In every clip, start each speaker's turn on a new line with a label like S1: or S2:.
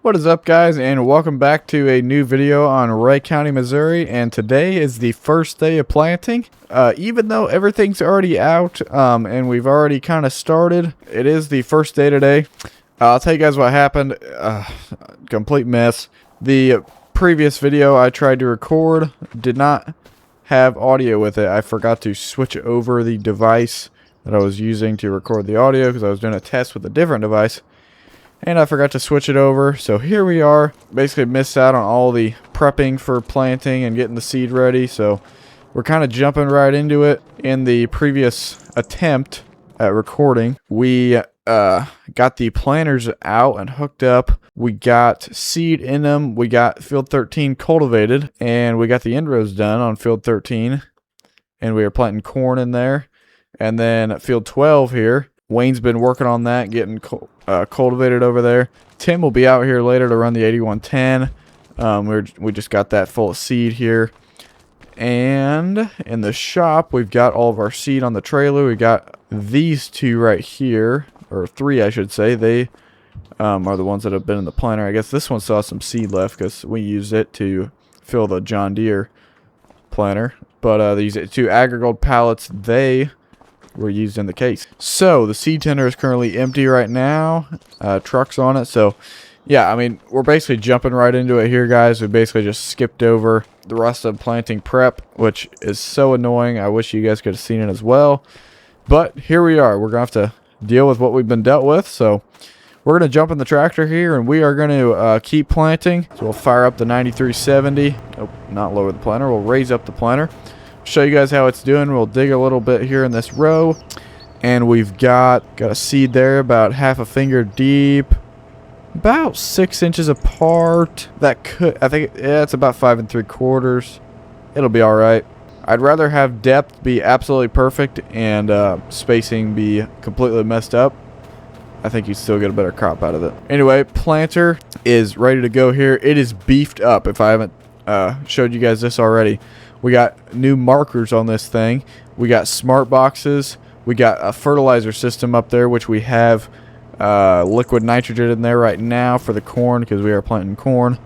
S1: What is up, guys, and welcome back to a new video on Wright County, Missouri. And today is the first day of planting. Even though everything's already out and we've already kind of started, it is the first day today. I'll tell you guys what happened. Complete mess. The previous video I tried to record did not have audio with it. I forgot to switch over the device that I was using to record the audio because I was doing a test with a different device. And I forgot to switch it over. So here we are. Basically missed out on all the prepping for planting and getting the seed ready. So we're kind of jumping right into it. In the previous attempt at recording, we got the planters out and hooked up. We got seed in them. We got field 13 cultivated. And we got the inrows done on field 13. And we are planting corn in there. And then at field 12 here, Wayne's been working on that, getting cultivated over there. Tim will be out here later to run the 8110. We just got that full of seed here. And in the shop, we've got all of our seed on the trailer. We got these two right here, or three, I should say. They are the ones that have been in the planter. I guess this one still has some seed left because we used it to fill the John Deere planter. But these two Agrigold pallets, they were used in the case. So the seed tender is currently empty right now. Trucks on it. So yeah, I mean, we're basically jumping right into it here, guys. We basically just skipped over the rest of planting prep, which is so annoying. I wish you guys could have seen it as well. But here we are. We're going to have to deal with what we've been dealt with. So we're going to jump in the tractor here, and we are going to keep planting. So we'll fire up the 9370. Oh, not lower the planter. We'll raise up the planter. Show you guys how it's doing. We'll dig a little bit here in this row, and we've got a seed there about half a finger deep, about 6 inches apart. That could, I think, yeah, it's about 5 3/4. It'll be all right. I'd rather have depth be absolutely perfect and spacing be completely messed up. I think you still get a better crop out of it. Anyway, planter is ready to go here. It is beefed up. If I haven't showed you guys this already, we got new markers on this thing. We got smart boxes. We got a fertilizer system up there, which we have liquid nitrogen in there right now for the corn because we are planting corn.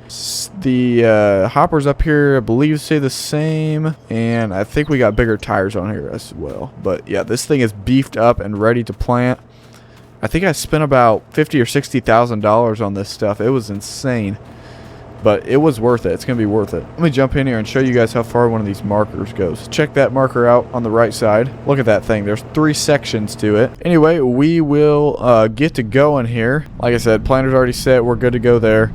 S1: The hoppers up here, I believe, stay the same. And I think we got bigger tires on here as well. But yeah, this thing is beefed up and ready to plant. I think I spent about $50,000 or $60,000 on this stuff. It was insane. But it was worth it. It's going to be worth it. Let me jump in here and show you guys how far one of these markers goes. Check that marker out on the right side. Look at that thing. There's 3 sections to it. Anyway, we will get to going here. Like I said, planter's already set. We're good to go there.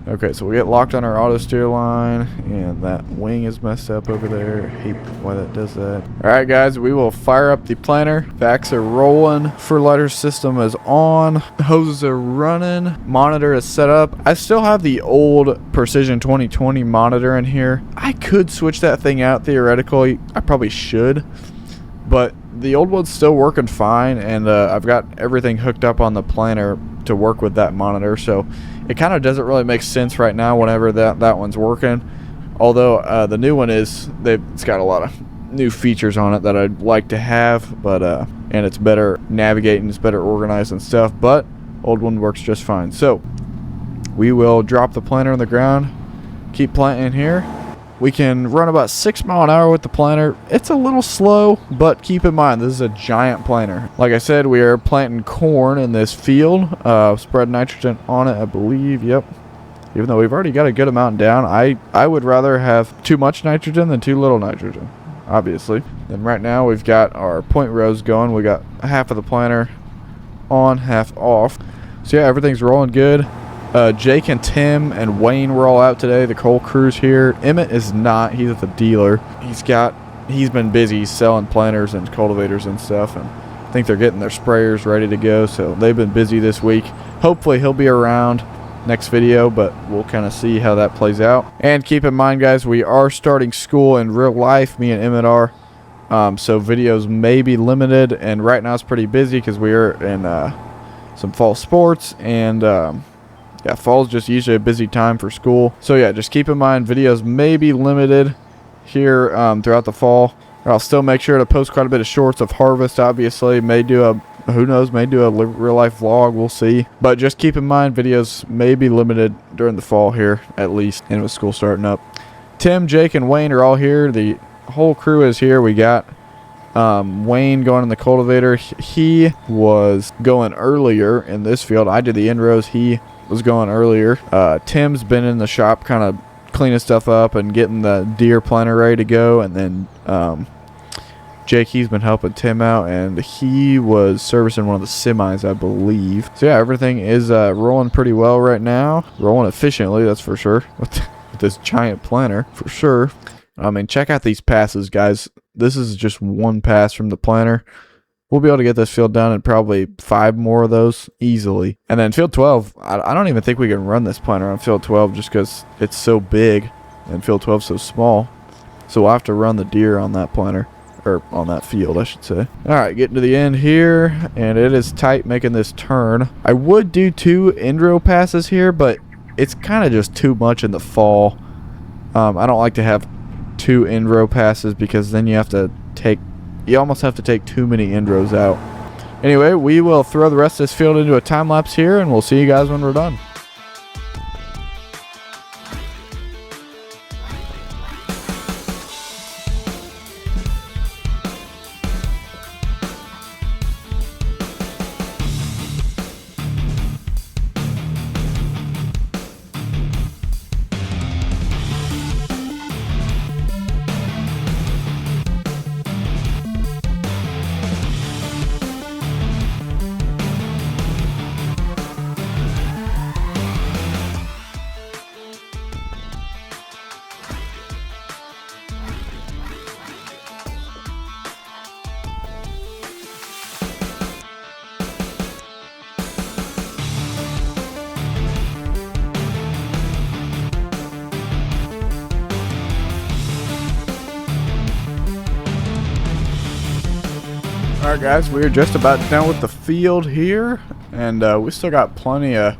S1: Okay, so we get locked on our auto steer line, and that wing is messed up over there. I hate why that does that. Alright, guys, we will fire up the planter. Vacs are rolling. Fertilizer system is on. Hoses are running. Monitor is set up. I still have the old Precision 2020 monitor in here. I could switch that thing out theoretically. I probably should. But the old one's still working fine, and I've got everything hooked up on the planter to work with that monitor, so it kind of doesn't really make sense right now whenever that one's working. Although the new one it's got a lot of new features on it that I'd like to have, but and it's better navigating, it's better organized and stuff, but old one works just fine. So we will drop the planter on the ground, keep planting here. We can run about 6 miles an hour with the planter. It's a little slow, but keep in mind, this is a giant planter. Like I said, we are planting corn in this field. Spread nitrogen on it, I believe. Yep. Even though we've already got a good amount down, I would rather have too much nitrogen than too little nitrogen, obviously. Then right now, we've got our point rows going. We got half of the planter on, half off. So yeah, everything's rolling good. Jake and Tim and Wayne were all out today. The whole crew's here. Emmett is not. He's at the dealer. He's been busy selling planters and cultivators and stuff, and I think they're getting their sprayers ready to go, so they've been busy this week. Hopefully he'll be around next video, but we'll kind of see how that plays out. And keep in mind, guys, we are starting school in real life. Me and Emmett are. So videos may be limited, and right now it's pretty busy because we are in some fall sports, and yeah, fall's just usually a busy time for school. So yeah, just keep in mind videos may be limited here throughout the fall. I'll still make sure to post quite a bit of shorts of harvest, obviously. May do a who knows, may do a real life vlog, we'll see. But just keep in mind, videos may be limited during the fall here, at least, and with school starting up. Tim, Jake, and Wayne are all here. The whole crew is here. We got Wayne going in the cultivator. He was going earlier in this field. I did the end rows. He was going earlier. Tim's been in the shop kind of cleaning stuff up and getting the deer planter ready to go. And then Jake, he's been helping Tim out, and he was servicing one of the semis, I believe. So yeah, everything is rolling pretty well right now. Rolling efficiently, that's for sure. With this giant planter, for sure. I mean, check out these passes, guys. This is just one pass from the planter. We'll be able to get this field done in probably 5 more of those easily. And then field 12, I don't even think we can run this planter on field 12 just because it's so big and field 12 so small. So we'll have to run the deer on that planter, or on that field, I should say. All right, getting to the end here, and it is tight making this turn. I would do 2 end-row passes here, but it's kind of just too much in the fall. I don't like to have 2 end-row passes because then you almost have to take too many end rows out. Anyway, we will throw the rest of this field into a time lapse here, and we'll see you guys when we're done. Alright guys, we're just about done with the field here, and we still got plenty of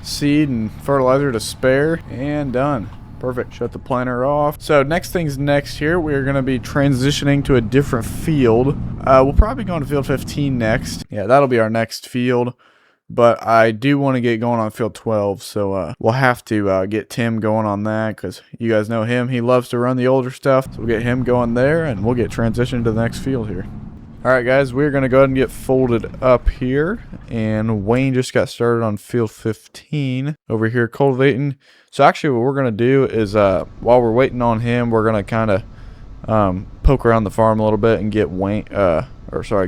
S1: seed and fertilizer to spare, and done. Perfect. Shut the planter off. So next things next here, we're going to be transitioning to a different field. We'll probably go on to field 15 next. Yeah, that'll be our next field, but I do want to get going on field 12, so we'll have to get Tim going on that, because you guys know him. He loves to run the older stuff, so we'll get him going there, and we'll get transitioned to the next field here. Alright guys, we're going to go ahead and get folded up here, and Wayne just got started on field 15 over here cultivating. So actually what we're going to do is while we're waiting on him, we're going to kind of poke around the farm a little bit and get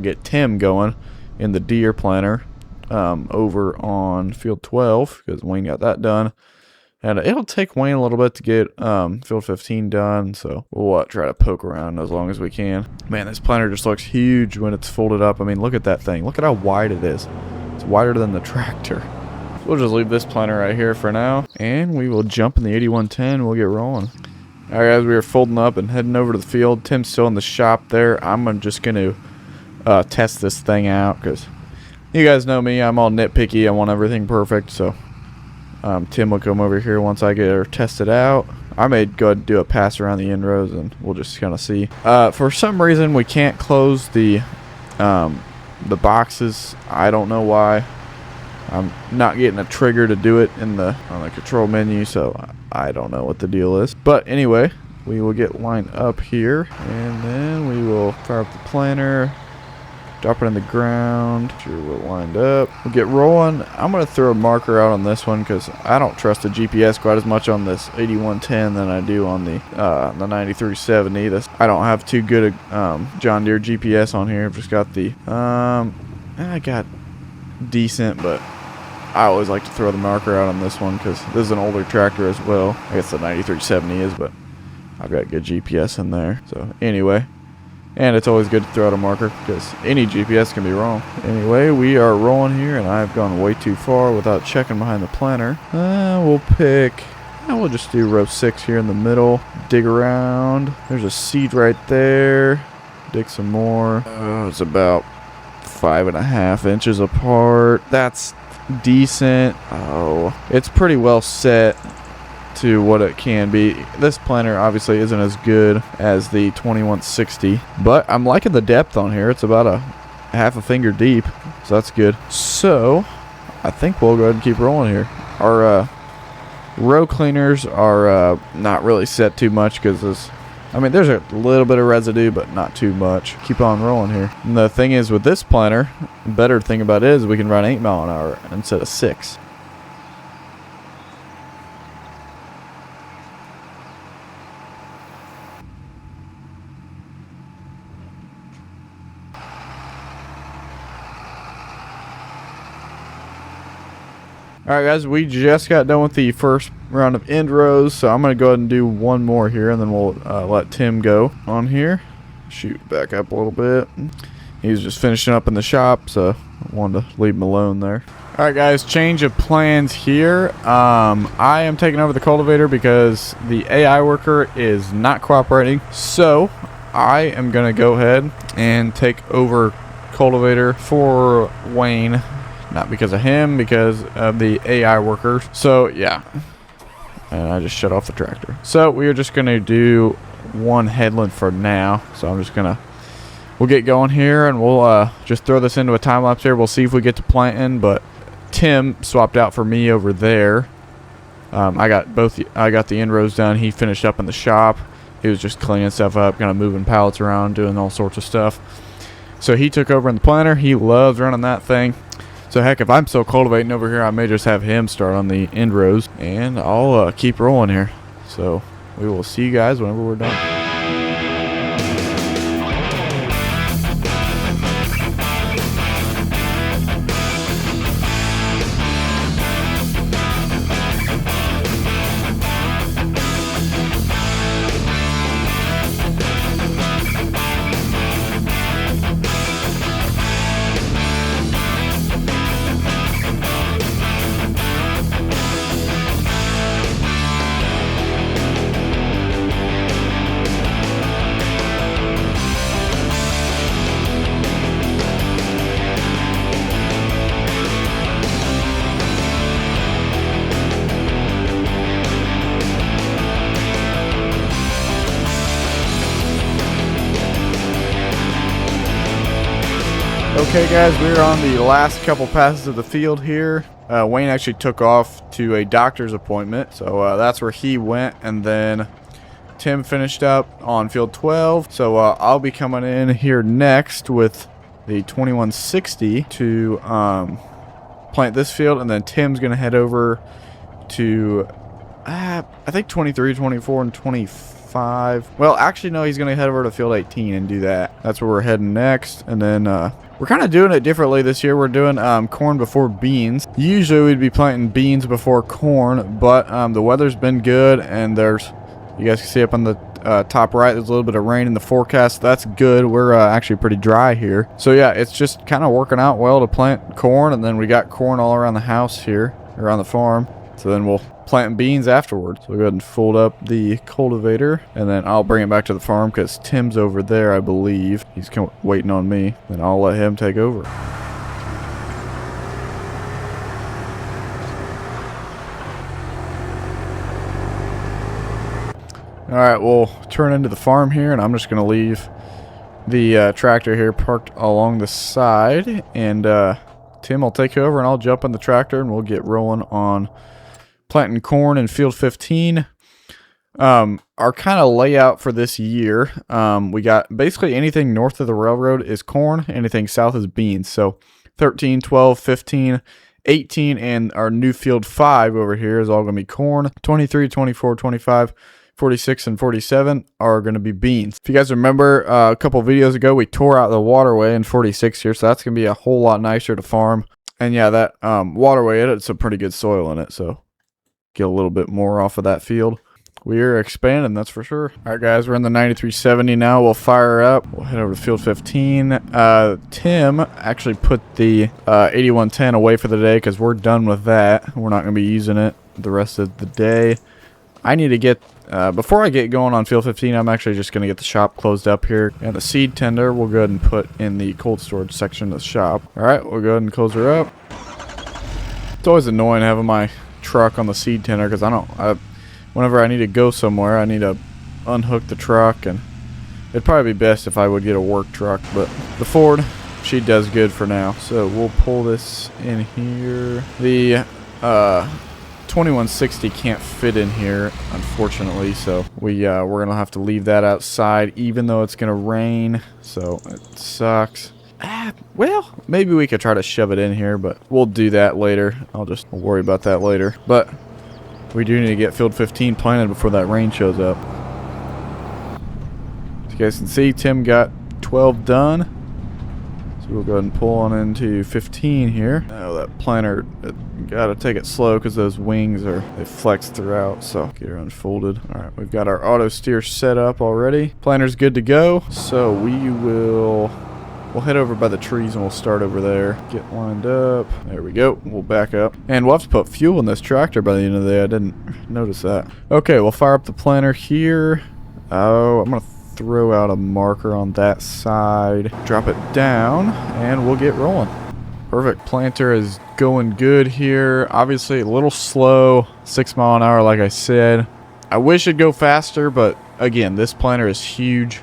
S1: get Tim going in the deer planter over on field 12, because Wayne got that done. And it'll take Wayne a little bit to get field 15 done, so we'll try to poke around as long as we can. Man, this planter just looks huge when it's folded up. I mean, look at that thing. Look at how wide it is. It's wider than the tractor. We'll just leave this planter right here for now, and we will jump in the 8110. We'll get rolling. All right, guys, we are folding up and heading over to the field. Tim's still in the shop there. I'm just going to test this thing out, because you guys know me. I'm all nitpicky. I want everything perfect, so Tim will come over here once I get her tested out. I may go ahead and do a pass around the end rows, and we'll just kind of see. For some reason, we can't close the boxes. I don't know why. I'm not getting a trigger to do it on the control menu, so I don't know what the deal is. But anyway, we will get lined up here, and then we will fire up the planter. Drop it in the ground. Sure, we're lined up. We'll get rolling. I'm going to throw a marker out on this one because I don't trust the GPS quite as much on this 8110 than I do on the 9370. I don't have too good a John Deere GPS on here. I've just got the I got decent, but I always like to throw the marker out on this one because this is an older tractor as well. I guess the 9370 is, but I've got good GPS in there. So anyway. And it's always good to throw out a marker because any GPS can be wrong. Anyway, we are rolling here, and I've gone way too far without checking behind the planter. We'll just do row 6 here in the middle. Dig around. There's a seed right there. Dig some more. It's about 5.5 inches apart. That's decent. Oh, it's pretty well set to what it can be. This planter obviously isn't as good as the 2160, but I'm liking the depth on here. It's about a half a finger deep. So that's good. So I think we'll go ahead and keep rolling here. Our row cleaners are not really set too much because there's a little bit of residue, but not too much. Keep on rolling here. And the thing is with this planter, the better thing about it is we can run 8 mile an hour instead of 6. Alright guys, we just got done with the first round of end rows, so I'm going to go ahead and do one more here, and then we'll let Tim go on here. Shoot back up a little bit. He was just finishing up in the shop, so I wanted to leave him alone there. Alright guys, change of plans here. I am taking over the cultivator because the AI worker is not cooperating, so I am going to go ahead and take over cultivator for Wayne. Not because of him, because of the AI workers. So, yeah. And I just shut off the tractor. So, we are just going to do one headland for now. So, I'm just going to... We'll get going here, and we'll just throw this into a time-lapse here. We'll see if we get to planting, but Tim swapped out for me over there. I got the end rows done. He finished up in the shop. He was just cleaning stuff up, kind of moving pallets around, doing all sorts of stuff. So, he took over in the planter. He loves running that thing. So heck, if I'm still cultivating over here, I may just have him start on the end rows, and I'll keep rolling here. So we will see you guys whenever we're done. Okay guys, we're on the last couple passes of the field here. Wayne actually took off to a doctor's appointment, so that's where he went, and then Tim finished up on field 12. So I'll be coming in here next with the 2160 to plant this field, and then Tim's going to head over to I think 23, 24, and 25. Well, actually no, he's going to head over to field 18 and do that. That's where we're heading next, and then we're kind of doing it differently this year. We're doing corn before beans. Usually we'd be planting beans before corn, but the weather's been good, and you guys can see up on the top right, there's a little bit of rain in the forecast. That's good. We're actually pretty dry here. So yeah, it's just kind of working out well to plant corn, and then we got corn all around the house here, around the farm. So then we'll plant beans afterwards. So we'll go ahead and fold up the cultivator, and then I'll bring it back to the farm because Tim's over there, I believe. He's waiting on me. Then I'll let him take over. Alright, we'll turn into the farm here, and I'm just going to leave the tractor here parked along the side, and Tim will take over, and I'll jump in the tractor, and we'll get rolling on planting corn in field 15. Our kind of layout for this year, we got basically anything north of the railroad is corn, anything south is beans. So 13, 12, 15, 18, and our new field 5 over here is all going to be corn. 23, 24, 25, 46, and 47 are going to be beans. If you guys remember, a couple videos ago, we tore out the waterway in 46 here, so that's going to be a whole lot nicer to farm. And yeah, that waterway, it's some pretty good soil in it, so get a little bit more off of that field. We are expanding, that's for sure. All right, guys, we're in the 9370 now. We'll fire up. We'll head over to field 15. Tim actually put the 8110 away for the day because we're done with that. We're not going to be using it the rest of the day. I need to get, before I get going on field 15, I'm actually just going to get the shop closed up here. And the seed tender, we'll go ahead and put in the cold storage section of the shop. All right, we'll go ahead and close her up. It's always annoying having my truck on the seed tender because whenever I need to go somewhere, I need to unhook the truck, and it'd probably be best if I would get a work truck. But the Ford she does good for now. So we'll pull this in here. The 2160 can't fit in here, unfortunately, so we're gonna have to leave that outside, even though it's gonna rain. So it sucks. Well, maybe we could try to shove it in here, but we'll do that later. I'll worry about that later. But we do need to get field 15 planted before that rain shows up. As you guys can see, Tim got 12 done. So we'll go ahead and pull on into 15 here. Oh, that planter, gotta take it slow because those wings they flex throughout. So get her unfolded. All right, we've got our auto steer set up already. Planter's good to go. So we'll head over by the trees and we'll start over there. Get lined up. There we go. We'll back up. And we'll have to put fuel in this tractor by the end of the day. I didn't notice that. Okay, we'll fire up the planter here. Oh, I'm going to throw out a marker on that side. Drop it down and we'll get rolling. Perfect. Planter is going good here. Obviously a little slow. 6 mile an hour like I said. I wish it'd go faster, but again, this planter is huge.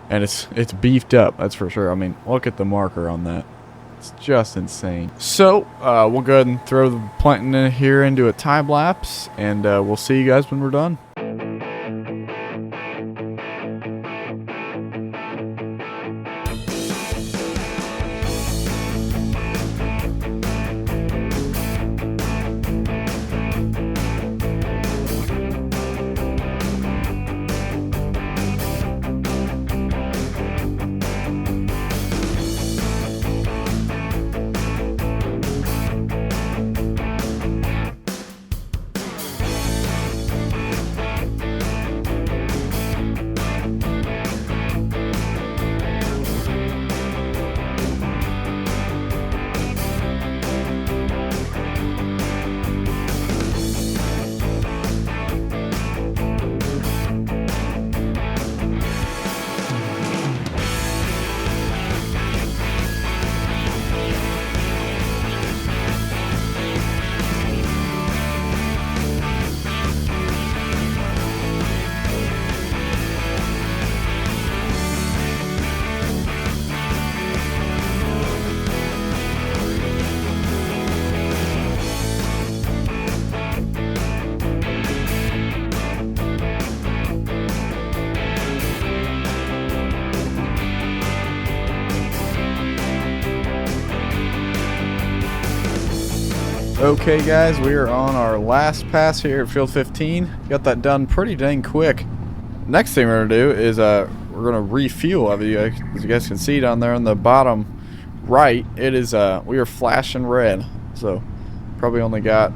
S1: And it's beefed up, that's for sure. I mean, look at the marker on that. It's just insane. So, we'll go ahead and throw the planting in here into a time lapse, and we'll see you guys when we're done. Okay guys, we are on our last pass here at field 15. Got that done pretty dang quick. Next thing we're gonna do is we're gonna refuel. As you guys can see down there on the bottom right, it is we are flashing red. So probably only got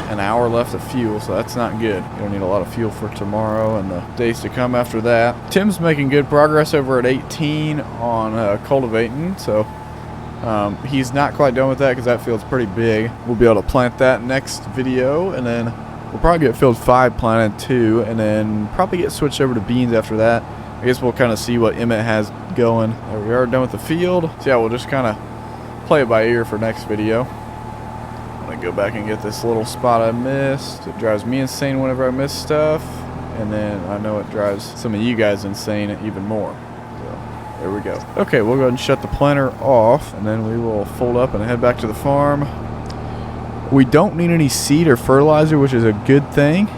S1: an hour left of fuel, so that's not good. You'll need a lot of fuel for tomorrow and the days to come after that. Tim's making good progress over at 18 on cultivating, so he's not quite done with that because that field's pretty big. We'll be able to plant that next video, and then we'll probably get field 5 planted too, and then probably get switched over to beans after that. I guess we'll kind of see what Emmett has going. There we are, done with the field. So yeah, we'll just kind of play it by ear for next video. I'm gonna go back and get this little spot I missed. It drives me insane whenever I miss stuff, and then I know it drives some of you guys insane even more. There we go. Okay, we'll go ahead and shut the planter off, and then we will fold up and head back to the farm. We don't need any seed or fertilizer, which is a good thing.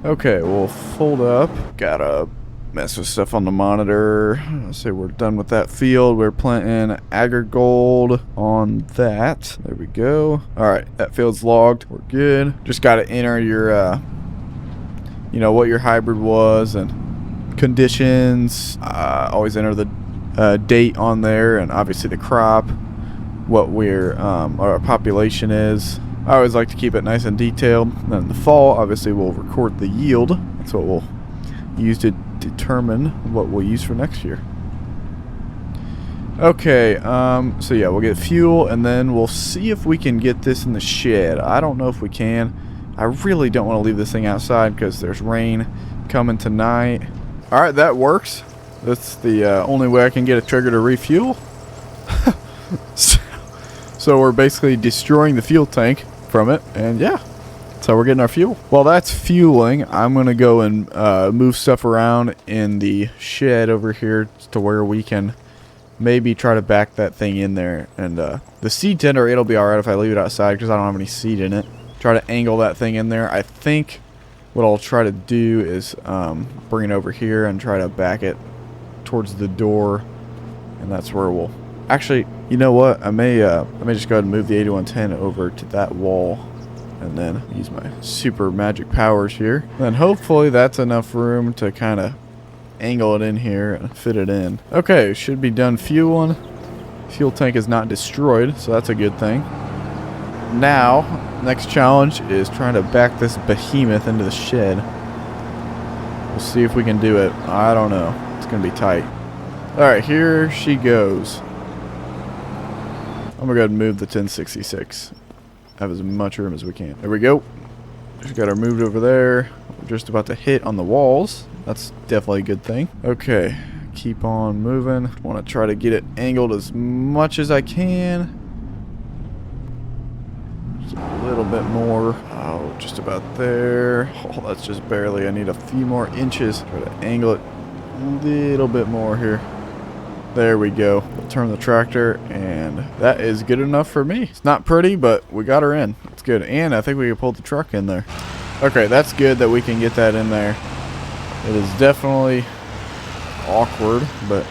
S1: Okay, we'll fold up. Gotta mess with stuff on the monitor. Let's say we're done with that field. We're planting Agrigold on that. There we go. Alright, that field's logged. We're good. Just gotta enter your, you know, what your hybrid was and conditions. Always enter the date on there, and obviously the crop, what our population is. I always like to keep it nice and detailed. And then in the fall, obviously we'll record the yield. That's what we'll use to determine what we'll use for next year. Okay, so yeah, we'll get fuel, and then we'll see if we can get this in the shed. I don't know if we can. I really don't want to leave this thing outside because there's rain coming tonight. Alright, that works. That's the only way I can get a trigger to refuel. So we're basically destroying the fuel tank from it, and yeah, that's how we're getting our fuel. While that's fueling, I'm going to go and move stuff around in the shed over here to where we can maybe try to back that thing in there. And the seed tender, it'll be alright if I leave it outside because I don't have any seed in it. Try to angle that thing in there. I think what I'll try to do is bring it over here and try to back it towards the door. And that's where we'll... Actually, you know what? I may just go ahead and move the 8110 over to that wall. And then use my super magic powers here. And then hopefully that's enough room to kind of angle it in here and fit it in. Okay, should be done fueling. Fuel tank is not destroyed, so that's a good thing. Now, next challenge is trying to back this behemoth into the shed. We'll see if we can do it. I don't know. It's going to be tight. Alright, here she goes. I'm going to go ahead and move the 1066. Have as much room as we can. There we go. Just got her moved over there. We're just about to hit on the walls. That's definitely a good thing. Okay, keep on moving. Want to try to get it angled as much as I can. Just a little bit more. Oh, just about there. Oh, that's just barely. I need a few more inches. Try to angle it a little bit more here. There we go. We'll turn the tractor, and that is good enough for me. It's not pretty, but we got her in. It's good. And I think we can pull the truck in there. Okay, that's good that we can get that in there. It is definitely awkward, but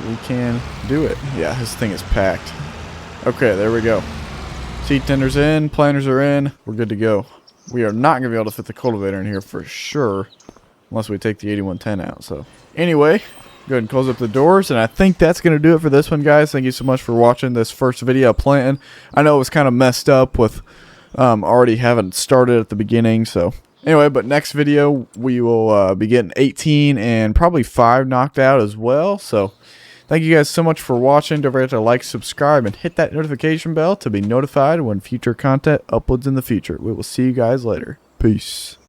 S1: we can do it. Yeah, this thing is packed. Okay, there we go. Seed tenders in, planters are in. We're good to go. We are not going to be able to fit the cultivator in here for sure, unless we take the 8110 out. So anyway, go ahead and close up the doors, and I think that's going to do it for this one, guys. Thank you so much for watching this first video of planting. I know it was kind of messed up with already having started at the beginning, so anyway, but next video we will be getting 18 and probably 5 knocked out as well. So thank you guys so much for watching. Don't forget to like, subscribe, and hit that notification bell to be notified when future content uploads in the future. We will see you guys later. Peace.